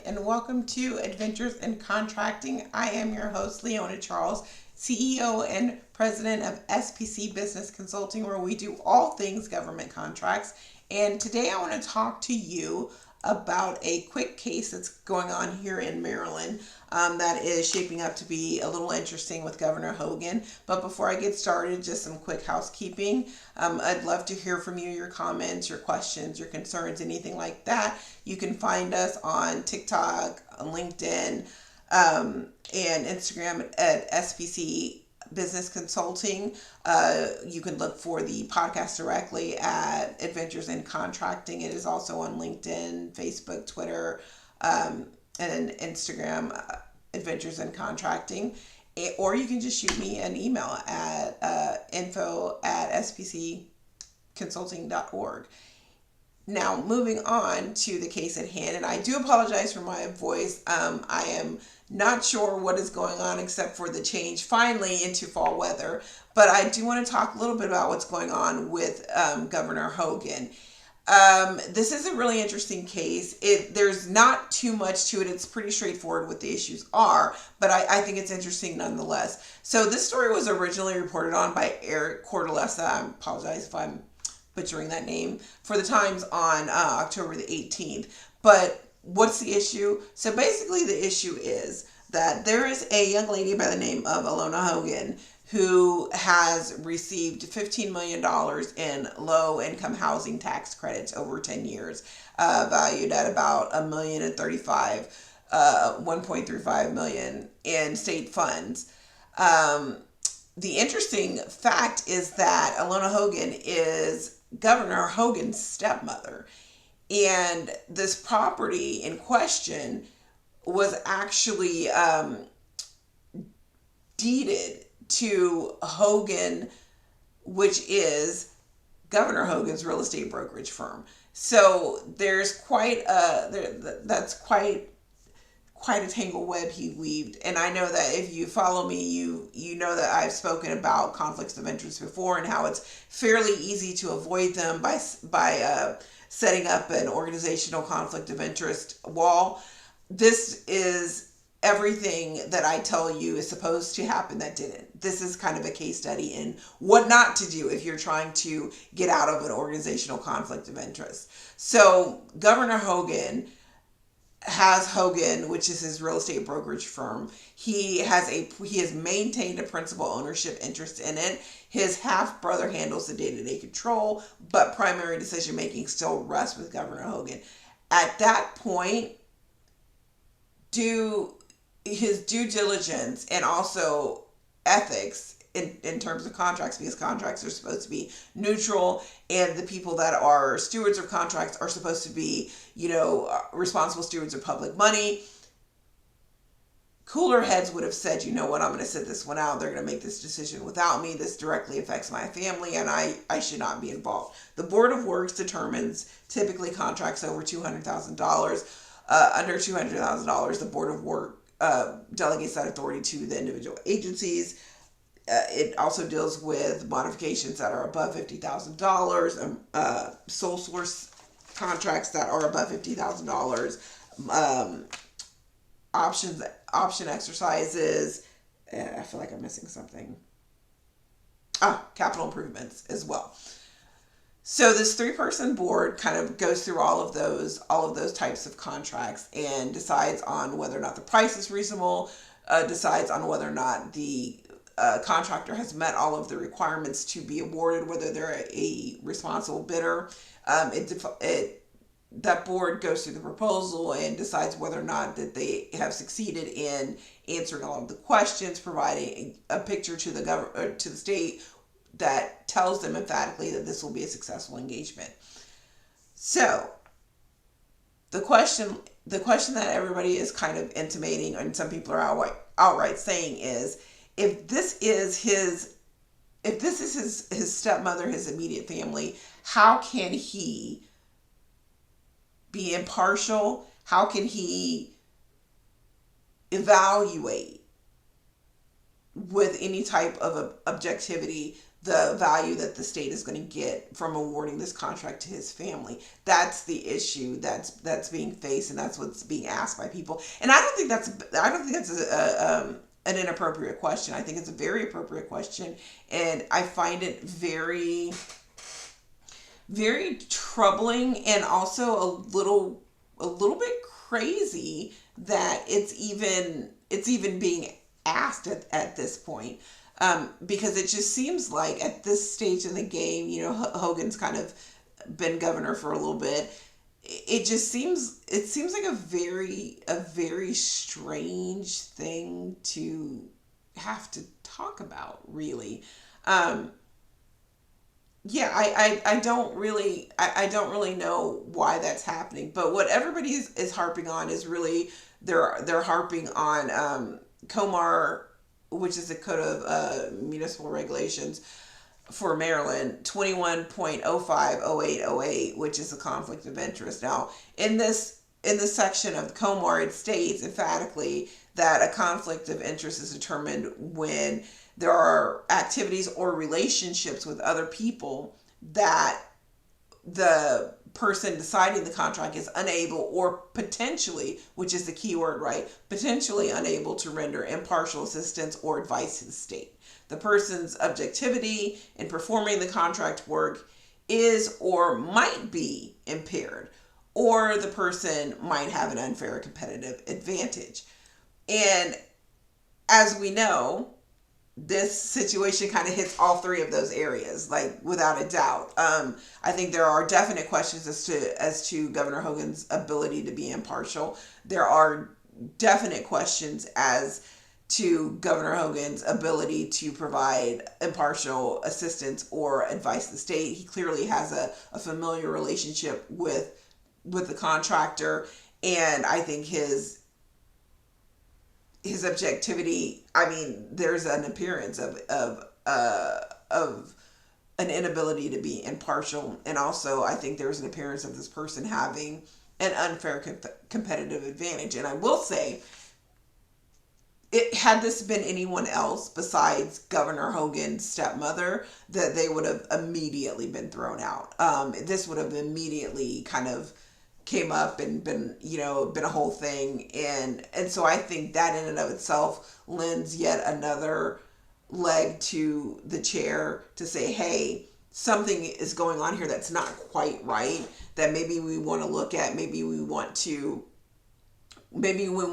and welcome to Adventures in Contracting. I am your host, Leona Charles, CEO and President of SPC Business Consulting, where we do all things government contracts. And today I want to talk to you about a quick case that's going on here in Maryland that is shaping up to be a little interesting with Governor Hogan. But before I get started, just some quick housekeeping. I'd love to hear from you, your comments, your questions, your concerns, anything like that. You can find us on TikTok, on LinkedIn, and Instagram at SPC Business Consulting. You can look for the podcast directly at Adventures in Contracting. It is also on LinkedIn, Facebook, Twitter, and Instagram, Adventures in Contracting. Or you can just shoot me an email at info@spcconsulting.org. Now, moving on to the case at hand, and I do apologize for my voice. I am not sure what is going on except for the change finally into fall weather, but I do want to talk a little bit about what's going on with Governor Hogan. This is a really interesting case. There's not too much to it. It's pretty straightforward what the issues are, but I think it's interesting nonetheless. So this story was originally reported on by Eric Cordelesa. I apologize if I'm butchering that name, for the Times on October the 18th. But what's the issue? So basically the issue is that there is a young lady by the name of Alona Hogan who has received $15 million in low-income housing tax credits over 10 years, valued at about $1.35 million in state funds. The interesting fact is that Alona Hogan is Governor Hogan's stepmother. And this property in question was actually deeded to Hogan, which is Governor Hogan's real estate brokerage firm. So there's that's quite a tangled web he weaved. And I know that if you follow me, you know that I've spoken about conflicts of interest before and how it's fairly easy to avoid them by setting up an organizational conflict of interest wall. This is everything that I tell you is supposed to happen that didn't. This is kind of a case study in what not to do if you're trying to get out of an organizational conflict of interest. So Governor Hogan has Hogan, which is his real estate brokerage firm. He has maintained a principal ownership interest in it. His half brother handles the day-to-day control, but primary decision making still rests with Governor Hogan. At that point, do his due diligence and also ethics in terms of contracts, because contracts are supposed to be neutral, and the people that are stewards of contracts are supposed to be, responsible stewards of public money. Cooler heads would have said, you know what, I'm going to sit this one out. They're going to make this decision without me. This directly affects my family, and I should not be involved. The Board of Works determines typically contracts over $200,000. Under $200,000, the Board of Work delegates that authority to the individual agencies. It also deals with modifications that are above $50,000, sole source contracts that are above $50,000, option exercises. I feel like I'm missing something. Capital improvements as well. So this 3-person board kind of goes through all of those types of contracts and decides on whether or not the price is reasonable, decides on whether or not the contractor has met all of the requirements to be awarded, whether they're a responsible bidder. That board goes through the proposal and decides whether or not that they have succeeded in answering all of the questions, providing a picture to the state that tells them emphatically that this will be a successful engagement. So the question that everybody is kind of intimating, and some people are outright saying, is if this is his stepmother, his immediate family, how can he be impartial? How can he evaluate with any type of objectivity the value that the state is going to get from awarding this contract to his family. That's the issue that's being faced, and that's what's being asked by people. And I don't think that's an inappropriate question. I think it's a very appropriate question, and I find it very, very troubling, and also a little bit crazy that it's even being asked at this point. Because it just seems like at this stage in the game, Hogan's kind of been governor for a little bit. It seems like a very strange thing to have to talk about, really. Yeah, I don't really know why that's happening, but what everybody is harping on is really they're harping on COMAR, which is the Code of Municipal Regulations for Maryland, 21.050808, which is a conflict of interest. Now, in this section of COMAR, it states emphatically that a conflict of interest is determined when there are activities or relationships with other people that the person deciding the contract is unable or potentially, which is the key word, right? Potentially unable to render impartial assistance or advice to the state. The person's objectivity in performing the contract work is or might be impaired, or the person might have an unfair competitive advantage. And as we know, this situation kind of hits all three of those areas, like without a doubt. I think there are definite questions as to Governor Hogan's ability to be impartial. There are definite questions as to Governor Hogan's ability to provide impartial assistance or advice to the state. He clearly has a familiar relationship with the contractor, and I think his objectivity, I mean, there's an appearance of an inability to be impartial, and also I think there's an appearance of this person having an unfair competitive advantage. And I will say, had this been anyone else besides Governor Hogan's stepmother, that they would have immediately been thrown out. This would have immediately kind of came up and been a whole thing, and so I think that in and of itself lends yet another leg to the chair to say, hey, something is going on here that's not quite right, that maybe we want to look at, maybe we want to do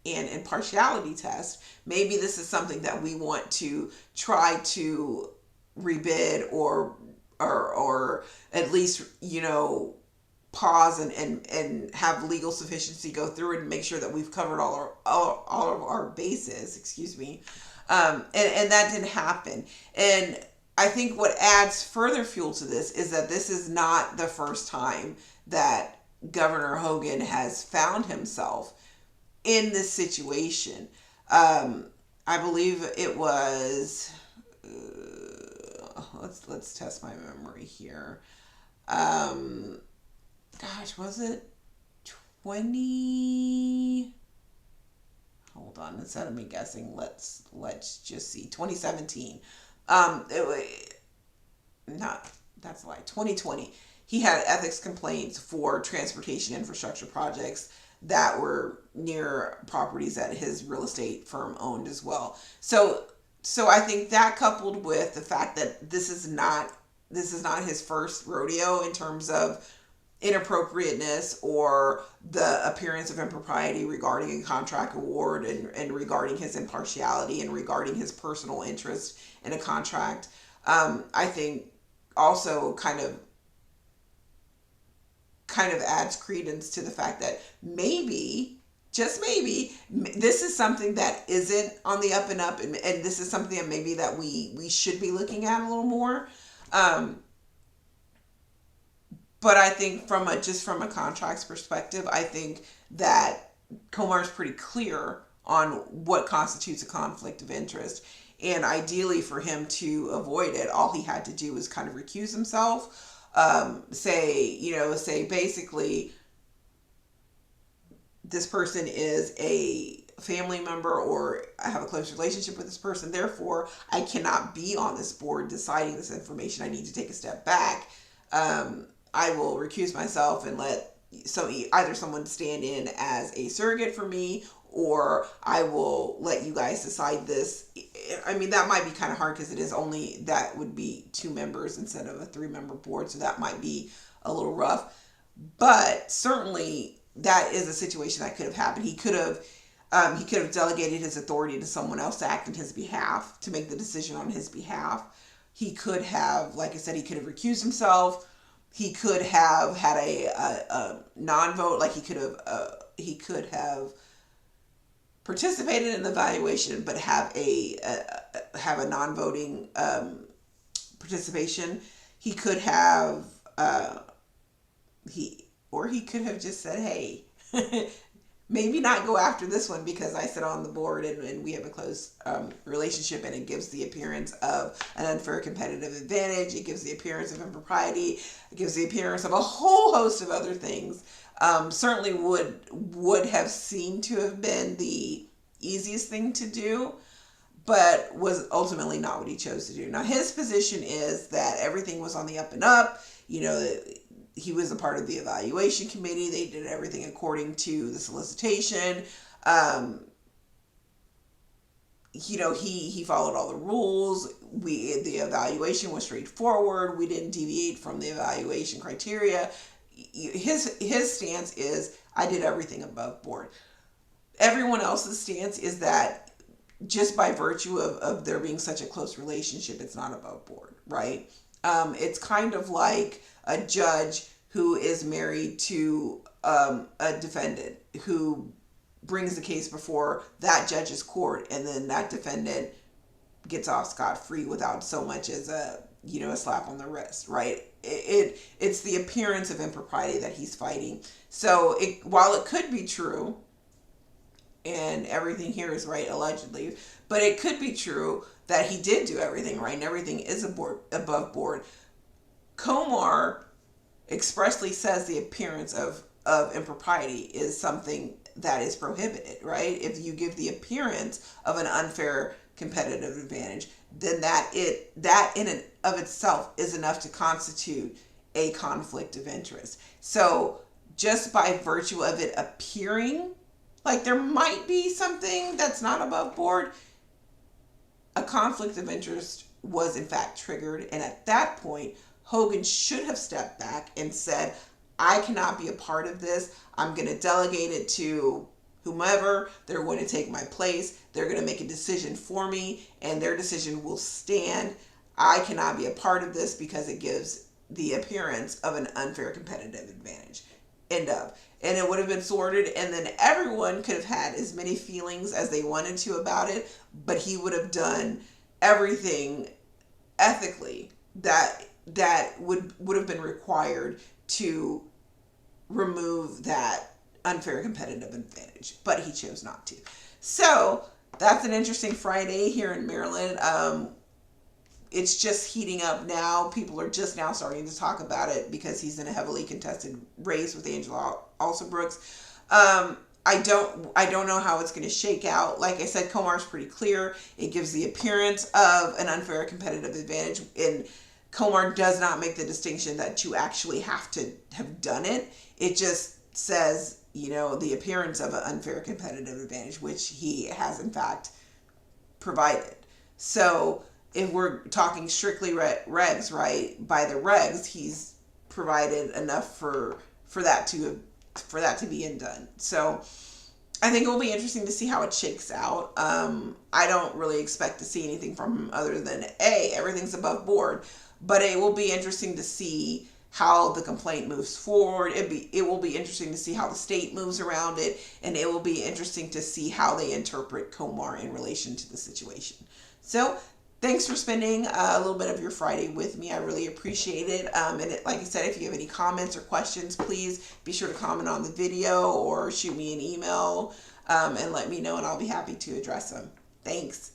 an impartiality test. Maybe this is something that we want to try to rebid or at least pause and have legal sufficiency go through it and make sure that we've covered all of our bases, excuse me. And that didn't happen. And I think what adds further fuel to this is that this is not the first time that Governor Hogan has found himself in this situation. I believe it was, let's test my memory here. Was it 20? Hold on, instead of me guessing, let's just see. 2017. That's a lie. 2020. He had ethics complaints for transportation infrastructure projects that were near properties that his real estate firm owned as well. So I think that, coupled with the fact that this is not his first rodeo in terms of inappropriateness or the appearance of impropriety regarding a contract award, and regarding his impartiality and regarding his personal interest in a contract, I think also kind of adds credence to the fact that maybe, just maybe, this is something that isn't on the up and up, and this is something that maybe that we should be looking at a little more. But I think from a contracts perspective, I think that COMAR is pretty clear on what constitutes a conflict of interest. And ideally, for him to avoid it, all he had to do was kind of recuse himself. Say basically, this person is a family member or I have a close relationship with this person. Therefore, I cannot be on this board deciding this information. I need to take a step back. I will recuse myself and let either someone stand in as a surrogate for me, or I will let you guys decide this. I mean, that might be kind of hard because that would be 2 members instead of a 3-member board. So that might be a little rough, but certainly that is a situation that could have happened. He could have delegated his authority to someone else to act on his behalf, to make the decision on his behalf. He could have, like I said, he could have recused himself. He could have had a non-vote, like he could have participated in the evaluation, but have a non-voting participation. He could have he could have just said, hey, maybe not go after this one because I sit on the board and we have a close relationship, and it gives the appearance of an unfair competitive advantage. It gives the appearance of impropriety. It gives the appearance of a whole host of other things. Certainly would have seemed to have been the easiest thing to do, but was ultimately not what he chose to do. Now, his position is that everything was on the up and up. You know, he was a part of the evaluation committee. They did everything according to the solicitation. You know, he followed all the rules. The evaluation was straightforward. We didn't deviate from the evaluation criteria. His stance is, I did everything above board. Everyone else's stance is that just by virtue of there being such a close relationship, it's not above board, right? It's kind of like a judge who is married to a defendant who brings the case before that judge's court, and then that defendant gets off scot-free without so much as a slap on the wrist, right? It's the appearance of impropriety that he's fighting. So while it could be true, and everything here is right, allegedly, but it could be true that he did do everything right and everything is above board. COMAR expressly says the appearance of impropriety is something that is prohibited, right? If you give the appearance of an unfair competitive advantage, then that in and of itself is enough to constitute a conflict of interest. So just by virtue of it appearing like there might be something that's not above board, a conflict of interest was in fact triggered. And at that point, Hogan should have stepped back and said, I cannot be a part of this. I'm going to delegate it to whomever. They're going to take my place. They're going to make a decision for me, and their decision will stand. I cannot be a part of this because it gives the appearance of an unfair competitive advantage. End of. And it would have been sorted, and then everyone could have had as many feelings as they wanted to about it, but he would have done everything ethically that would have been required to remove that unfair competitive advantage, but he chose not to. So that's an interesting Friday here in Maryland. It's just heating up now. People are just now starting to talk about it because he's in a heavily contested race with Angela Alsobrooks. I don't know how it's going to shake out. Like I said, COMAR is pretty clear. It gives the appearance of an unfair competitive advantage, and COMAR does not make the distinction that you actually have to have done it. It just says, the appearance of an unfair competitive advantage, which he has in fact provided. So if we're talking strictly regs, right, by the regs, he's provided enough for that to be done. So I think it will be interesting to see how it shakes out. I don't really expect to see anything from him other than everything's above board, but it will be interesting to see how the complaint moves forward. It will be interesting to see how the state moves around it, and it will be interesting to see how they interpret COMAR in relation to the situation. So thanks for spending a little bit of your Friday with me. I really appreciate it. Like I said, if you have any comments or questions, please be sure to comment on the video or shoot me an email and let me know, and I'll be happy to address them. Thanks.